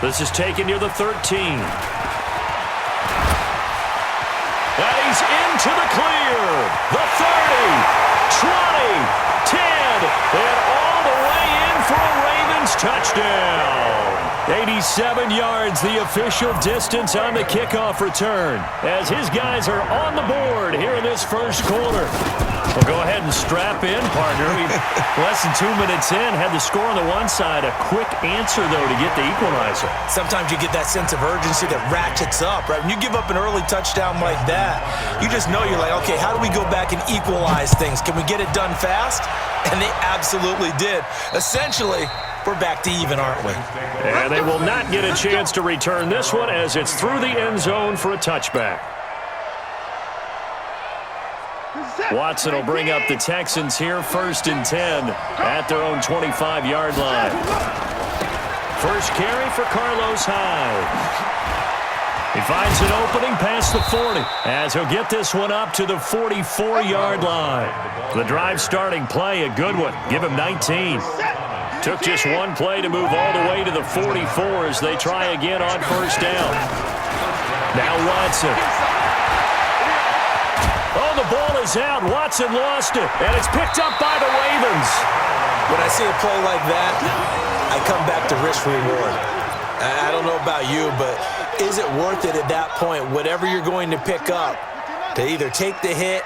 This is taken near the 13. And he's into the clear. The 30, 20, 10, and all the way in for a Ravens touchdown. 87 yards, the official distance on the kickoff return, as his guys are on the board here in this first quarter. Well, go ahead and strap in, partner. Less than 2 minutes in, had the score on the one side. A quick answer, though, to get the equalizer. Sometimes you get that sense of urgency that ratchets up, right? When you give up an early touchdown like that, you just know you're like, okay, how do we go back and equalize things? Can we get it done fast? And they absolutely did. Essentially, we're back to even, aren't we? And they will not get a chance to return this one as it's through the end zone for a touchback. Watson will bring up the Texans here, 1st and 10 at their own 25-yard line. First carry for Carlos Hyde. He finds an opening past the 40 as he'll get this one up to the 44-yard line. The drive starting play, a good one. Give him 19. Took just one play to move all the way to the 44 as they try again on first down. Now Watson. Oh, the ball is out. Watson lost it, and it's picked up by the Ravens. When I see a play like that, I come back to risk reward. I don't know about you, but is it worth it at that point, whatever you're going to pick up, to either take the hit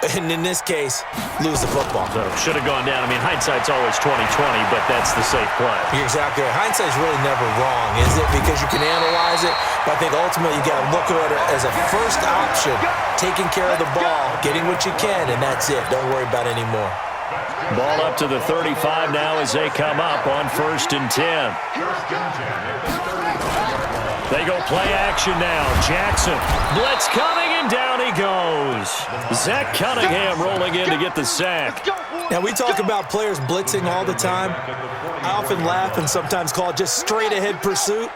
and, in this case, lose the football? So should have gone down. I mean, hindsight's always 20/20, but that's the safe play. You're exactly right. Hindsight's really never wrong, is it? Because you can analyze it, but I think ultimately you got to look at it as a first option, taking care of the ball, getting what you can, and that's it. Don't worry about any more. Ball up to the 35 now as they come up on 1st and 10. They go play action now. Jackson. Blitz coming, and down he goes. Zach Cunningham rolling in to get the sack. Now, we talk about players blitzing all the time. I often laugh and sometimes call it just straight-ahead pursuit.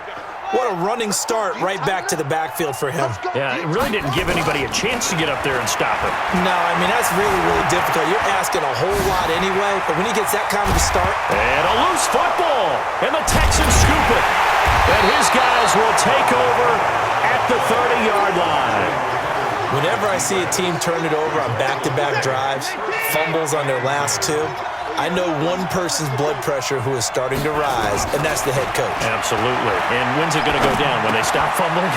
What a running start right back to the backfield for him. Yeah, it really didn't give anybody a chance to get up there and stop him. No, I mean, that's really, really difficult. You're asking a whole lot anyway, but when he gets that kind of a start. And a loose football, and the Texans scoop it. And his guys will take over at the 30-yard line. Whenever I see a team turn it over on back-to-back drives, fumbles on their last two, I know one person's blood pressure who is starting to rise, and that's the head coach. Absolutely. And when's it going to go down? When they stop fumbling?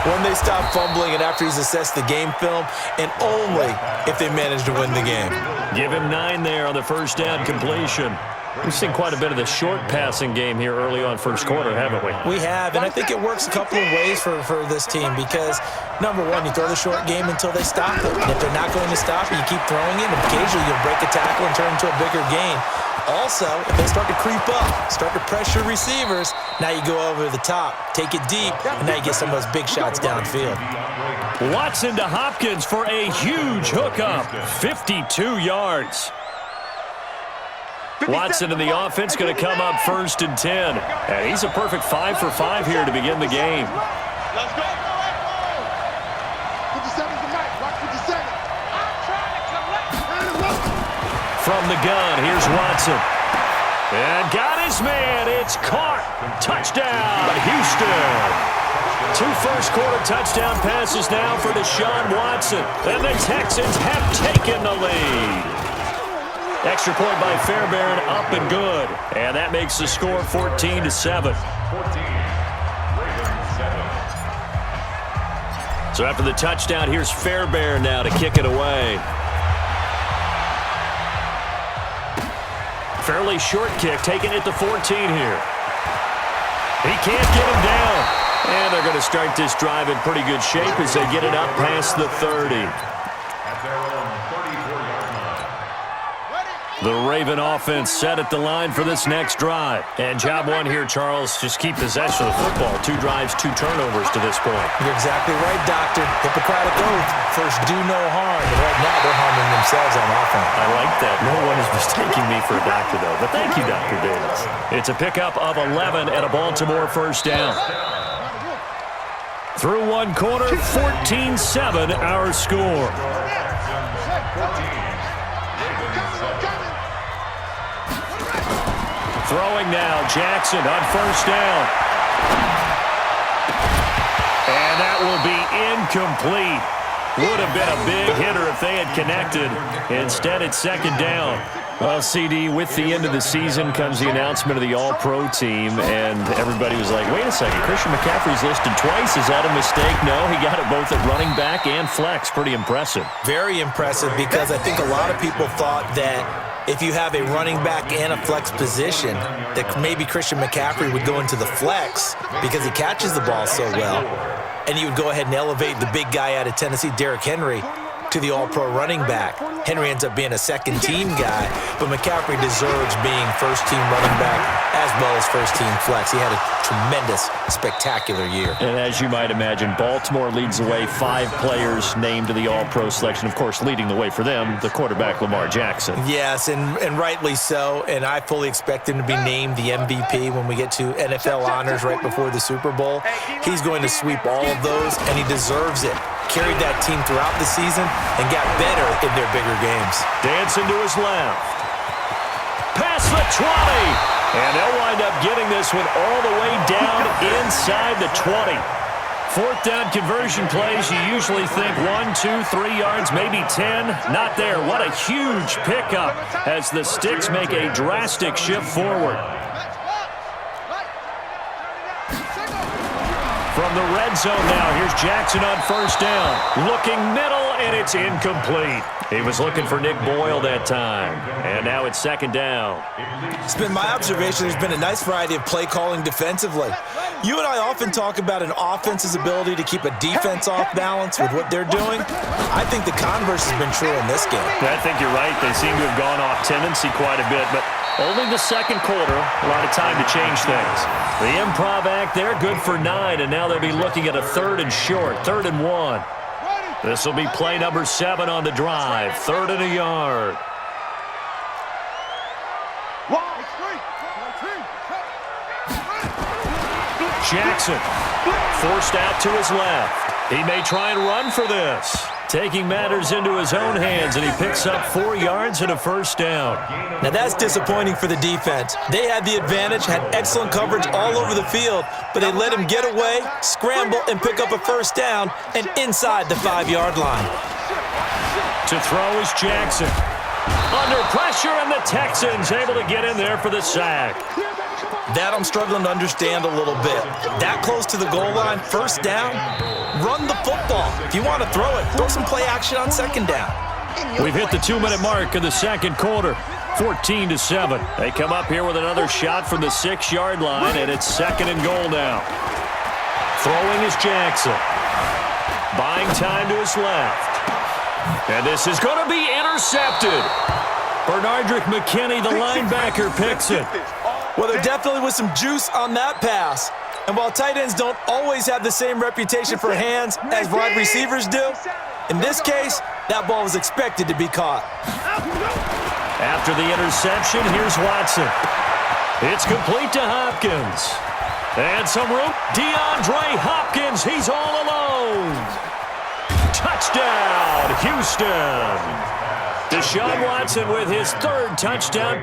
When they stop fumbling and after he's assessed the game film, and only if they manage to win the game. Give him 9 there on the first down completion. We've seen quite a bit of the short passing game here early on first quarter, haven't we? We have, and I think it works a couple of ways for this team because, number one, you throw the short game until they stop it. And if they're not going to stop it, you keep throwing it, and occasionally you'll break a tackle and turn into a bigger gain. Also, if they start to creep up, start to pressure receivers, now you go over the top, take it deep, and now you get some of those big shots downfield. Watson to Hopkins for a huge hookup, 52 yards. Watson in the offense going to come up 1st and 10. And he's a perfect 5 for 5 here to begin the game. Let's go. 57's the mic. Watch 57. I'm trying to collect. From the gun, here's Watson. And got his man. It's caught. Touchdown, Houston. 2 first-quarter touchdown passes now for Deshaun Watson. And the Texans have taken the lead. Extra point by Fairbairn, up and good. And that makes the score 14-7. So after the touchdown, here's Fairbairn now to kick it away. Fairly short kick, taking it to 14 here. He can't get him down. And they're going to start this drive in pretty good shape as they get it up past the 30. The Raven offense set at the line for this next drive. And job one here, Charles, just keep possession of the football. 2 drives, 2 turnovers to this point. You're exactly right, Doctor. Hippocratic oath. First, do no harm. And right now, they're harming themselves on offense. I like that. No one is mistaking me for a doctor, though. But thank you, Dr. Davis. It's a pickup of 11 and a Baltimore first down. Through one quarter, 14-7 our score. Throwing now, Jackson on first down. And that will be incomplete. Would have been a big hitter if they had connected. Instead, it's second down. Well, CD, with the end of the season comes the announcement of the All-Pro team, and everybody was like, wait a second, Christian McCaffrey's listed twice. Is that a mistake? No, he got it both at running back and flex. Pretty impressive. Very impressive, because I think a lot of people thought that if you have a running back and a flex position, that maybe Christian McCaffrey would go into the flex because he catches the ball so well, and you would go ahead and elevate the big guy out of Tennessee, Derrick Henry, to the All-Pro running back. Henry ends up being a second-team guy, but McCaffrey deserves being first-team running back as well as first-team flex. He had a tremendous, spectacular year. And as you might imagine, Baltimore leads the way. 5 players named to the All-Pro selection. Of course, leading the way for them, the quarterback Lamar Jackson. Yes, and rightly so. And I fully expect him to be named the MVP when we get to NFL honors right before the Super Bowl. He's going to sweep all of those, and he deserves it. Carried that team throughout the season and got better in their bigger games. Dancing to his left. Past the 20. And they'll wind up getting this one all the way down inside the 20. Fourth down conversion plays, you usually think 1, 2, 3 yards, maybe 10. Not there. What a huge pickup as the Sticks make a drastic shift forward. From the red zone now, here's Jackson on first down. Looking middle, and it's incomplete. He was looking for Nick Boyle that time. And now it's second down. It's been my observation there's been a nice variety of play calling defensively. You and I often talk about an offense's ability to keep a defense off balance with what they're doing. I think the converse has been true in this game. I think you're right. They seem to have gone off tendency quite a bit, but only the second quarter, a lot of time to change things. The improv act there, good for 9, and now they'll be looking at a 3rd and short, 3rd and 1. This will be play number 7 on the drive, 3rd and a yard. Jackson forced out to his left. He may try and run for this. Taking matters into his own hands, and he picks up 4 yards and a first down. Now that's disappointing for the defense. They had the advantage, had excellent coverage all over the field, but they let him get away, scramble, and pick up a first down, and inside the 5-yard line. To throw is Jackson. Under pressure, and the Texans able to get in there for the sack. That I'm struggling to understand a little bit. That close to the goal line, first down, run the football. If you want to throw it, throw some play action on second down. We've hit the 2-minute mark of the second quarter, 14-7. They come up here with another shot from the 6-yard line, and it's second and goal now. Throwing is Jackson. Buying time to his left. And this is going to be intercepted. Bernardrick McKinney, the linebacker, picks it. Well, there definitely was some juice on that pass. And while tight ends don't always have the same reputation for hands as wide receivers do, in this case, that ball was expected to be caught. After the interception, here's Watson. It's complete to Hopkins. And some room. DeAndre Hopkins, he's all alone. Touchdown, Houston. Deshaun Watson with his 3rd touchdown.